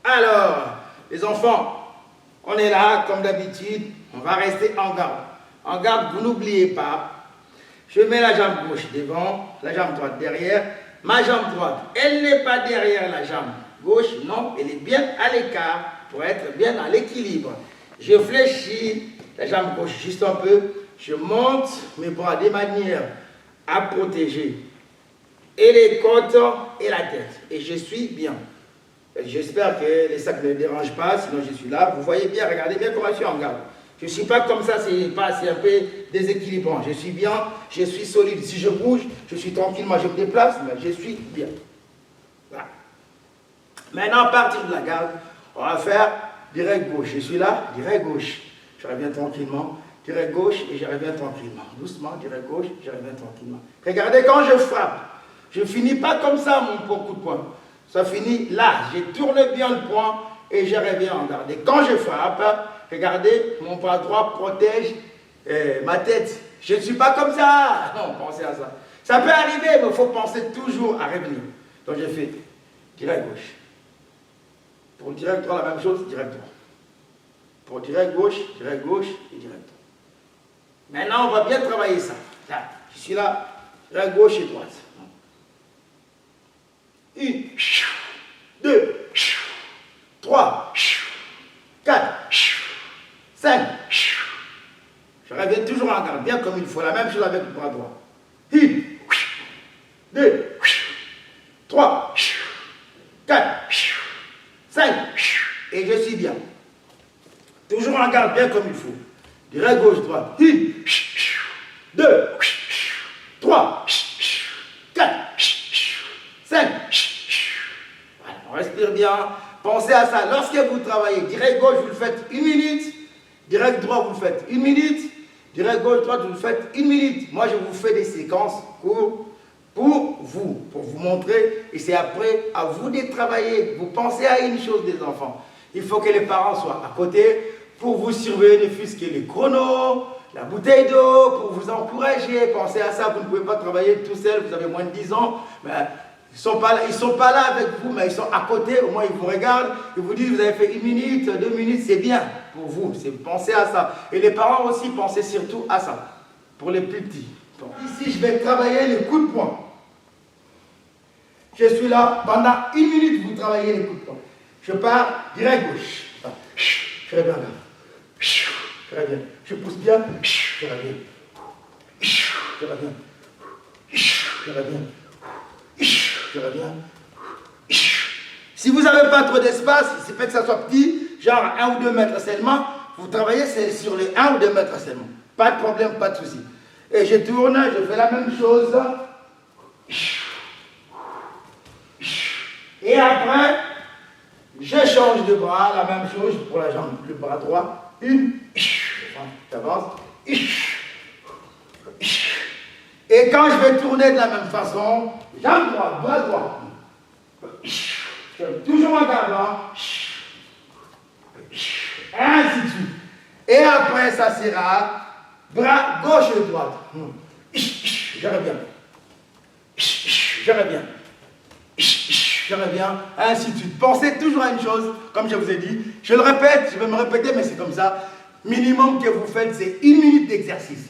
Alors, les enfants, on est là, comme d'habitude, on va rester en garde. En garde, vous n'oubliez pas, je mets la jambe gauche devant, la jambe droite derrière. Ma jambe droite, elle n'est pas derrière la jambe gauche, non, elle est bien à l'écart pour être bien à l'équilibre. Je fléchis la jambe gauche juste un peu, je monte mes bras de manière à protéger et les côtes et la tête. Et je suis bien. J'espère que les sacs ne dérangent pas, sinon je suis là. Vous voyez bien, regardez bien comment je suis en garde. Je ne suis pas comme ça, c'est un peu déséquilibrant. Je suis bien, je suis solide. Si je bouge, je suis tranquillement, je me déplace, mais je suis bien. Voilà. Maintenant, à partir de la garde, on va faire direct gauche. Je suis là, direct gauche. Je reviens tranquillement. Direct gauche et je reviens tranquillement. Doucement, direct gauche, je reviens tranquillement. Regardez, quand je frappe, je ne finis pas comme ça mon coup de poing. Ça finit là. Je tourne bien le poing et je reviens en garde. Et quand je frappe, regardez, mon bras droit protège ma tête. Je ne suis pas comme ça. Non, pensez à ça. Ça peut arriver, mais il faut penser toujours à revenir. Donc je fais direct gauche. Pour direct droit, la même chose, direct droit. Pour direct gauche et direct droit. Maintenant, on va bien travailler ça. Là, je suis là, direct gauche et droite. 1, 2, 3, 4, 5. Je reviens toujours en garde, bien comme il faut. La même chose avec le bras droit. 1, 2, 3, 4, 5. Et je suis bien. Toujours en garde, bien comme il faut. Direct gauche, droite. 1, 2, 3, 4, 5. Voilà, on respire bien. Pensez à ça. Lorsque vous travaillez direct gauche, vous le faites 1 minute. Direct droit, vous le faites 1 minute. Direct gauche, droite, vous le faites 1 minute. Moi, je vous fais des séquences courtes pour vous montrer. Et c'est après à vous de travailler. Vous pensez à une chose des enfants. Il faut que les parents soient à côté pour vous surveiller, ne fût-ce que les chronos, la bouteille d'eau, pour vous encourager. Pensez à ça, vous ne pouvez pas travailler tout seul, vous avez moins de 10 ans. Mais ils ne sont pas là avec vous, mais ils sont à côté, au moins ils vous regardent, ils vous disent, vous avez fait 1 minute, 2 minutes, c'est bien pour vous. Pensez à ça. Et les parents aussi, pensez surtout à ça, pour les plus petits. Donc, ici, je vais travailler les coups de poing. Je suis là, pendant 1 minute, vous travaillez les coups de poing. Je pars direct gauche. Je reviens là. Je reviens. Je pousse bien. Je reviens. Je reviens. Je reviens. Je reviens. Si vous n'avez pas trop d'espace, c'est fait que ça soit petit, genre 1 ou 2 mètres seulement, vous travaillez sur les 1 ou 2 mètres seulement. Pas de problème, pas de souci. Et je tourne, je fais la même chose. Et après, je change de bras, la même chose pour la jambe, le bras droit. 1, j'avance. Et quand je vais tourner de la même façon, jambe droite, bras droit. Toujours en gardant. Ainsi de suite. Et après, ça sera bras gauche et droite. Je reviens. Je reviens. Je reviens, ainsi de suite. Pensez toujours à une chose, comme je vous ai dit. Je le répète, je vais me répéter, mais c'est comme ça. Minimum que vous faites, c'est 1 minute d'exercice.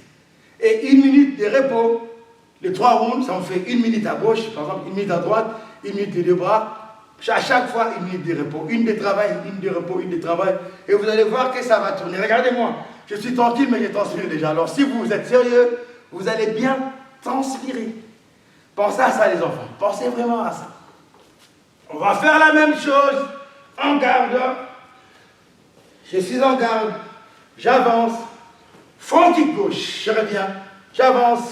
Et 1 minute de repos. Les 3 rounds, ça me fait 1 minute à gauche, par exemple, 1 minute à droite, 1 minute de 2 bras. À chaque fois, 1 minute de repos. 1 de travail, 1 de repos, 1 de travail. Et vous allez voir que ça va tourner. Regardez-moi, je suis tranquille, mais je transpire déjà. Alors, si vous êtes sérieux, vous allez bien transpirer. Pensez à ça, les enfants. Pensez vraiment à ça. On va faire la même chose en garde. Je suis en garde. J'avance. Front kick gauche. Je reviens. J'avance.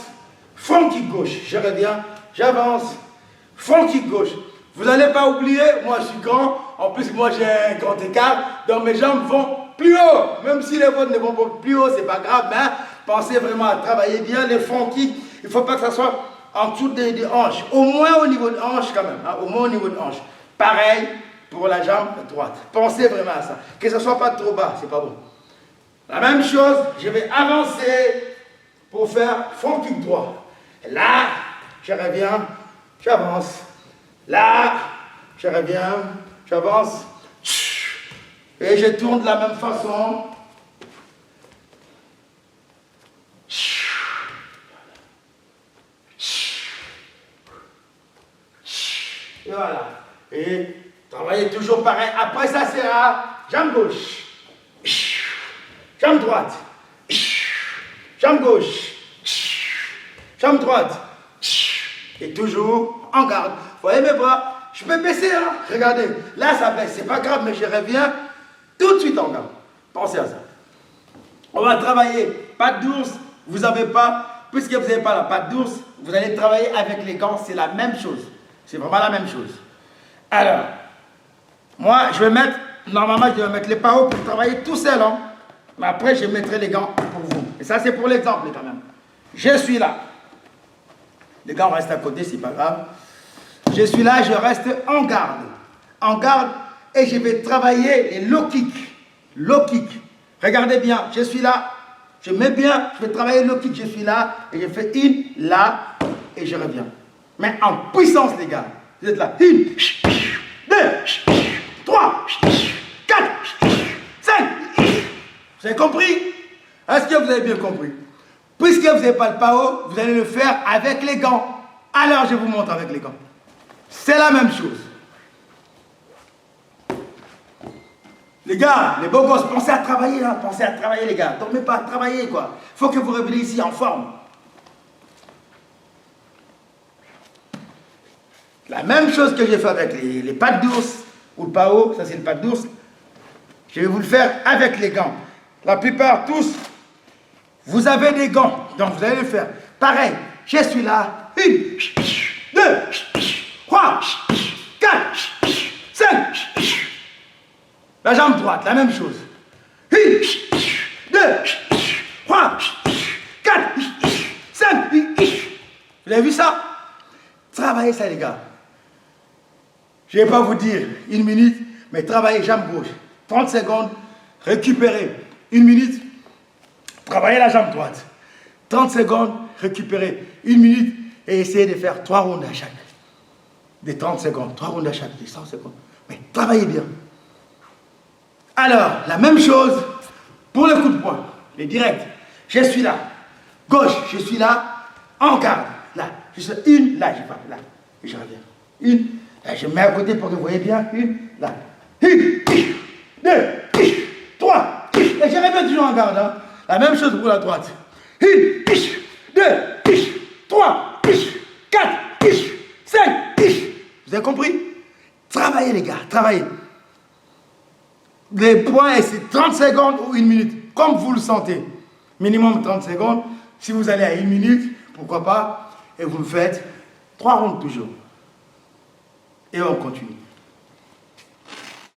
Front kick gauche. Je reviens. J'avance. Front kick gauche. Vous n'allez pas oublier, moi je suis grand. En plus, moi j'ai un grand écart. Donc mes jambes vont plus haut. Même si les vôtres ne vont pas plus haut, c'est pas grave. Mais pensez vraiment à travailler bien les front kicks. Il ne faut pas que ça soit en dessous des hanches. Au moins au niveau de hanche quand même. Hein, au moins au niveau de hanche. Pareil pour la jambe droite. Pensez vraiment à ça. Que ce ne soit pas trop bas, c'est pas bon. La même chose, je vais avancer pour faire front kick droit. Là, je reviens, j'avance. Là, je reviens, j'avance. Et je tourne de la même façon. Et voilà. Et travaillez toujours pareil. Après ça sera jambe gauche, jambe droite, jambe gauche, jambe droite. Et toujours en garde. Vous voyez mes bras? Je peux baisser, hein? Regardez. Là, ça baisse. C'est pas grave, mais je reviens tout de suite en garde. Pensez à ça. On va travailler patte d'ours. Vous n'avez pas, puisque vous n'avez pas la patte d'ours, vous allez travailler avec les gants. C'est la même chose. C'est vraiment la même chose. Alors, moi, je vais mettre, normalement, je vais mettre les paos pour travailler tout seul. Hein? Mais après, je mettrai les gants pour vous. Et ça, c'est pour l'exemple quand même. Je suis là. Les gants restent à côté, c'est pas grave. Je suis là, je reste en garde. En garde, et je vais travailler les low kick. Low kick. Regardez bien, je suis là. Je mets bien, je vais travailler le low kick. Je suis là, et je fais une, là, et je reviens. Mais en puissance, les gars. Vous êtes là. 1, 2, 3, 4, 5. Vous avez compris? Est-ce que vous avez bien compris? Puisque vous n'avez pas le PAO, vous allez le faire avec les gants. Alors, je vous montre avec les gants. C'est la même chose. Les gars, les beaux gosses, pensez à travailler, hein. Pensez à travailler, les gars. Dormez pas, travaillez, quoi. Il faut que vous reveniez ici en forme. La même chose que j'ai fait avec les pattes d'ours ou le PAO, ça c'est le patte d'ours. Je vais vous le faire avec les gants. La plupart, tous, vous avez des gants, donc vous allez le faire. Pareil, je suis là. 1, 2, 3, 4, 5. La jambe droite, la même chose. 1, 2, 3, 4, 5. Vous avez vu ça? Travaillez ça, les gars. Je ne vais pas vous dire 1 minute, mais travaillez jambe gauche. 30 secondes, récupérez. 1 minute, travaillez la jambe droite. 30 secondes, récupérez. 1 minute, et essayez de faire 3 rondes à chaque. Des 30 secondes, 3 rondes à chaque, des 100 secondes. Mais travaillez bien. Alors, la même chose pour le coup de poing, les directs. Je suis là. Gauche, je suis là, en garde. Là, je suis une, là, je pars, là. Et je reviens. Une, là, je mets à côté pour que vous voyez bien. Une, là. 1, 2, 3. Et je reviens toujours en garde. Hein. La même chose pour la droite. 1, 2, 3, 4, 5. Vous avez compris? Travaillez, les gars, travaillez. Les points, c'est 30 secondes ou 1 minute, comme vous le sentez. Minimum 30 secondes. Si vous allez à 1 minute, pourquoi pas, et vous le faites 3 rondes toujours. Et on continue.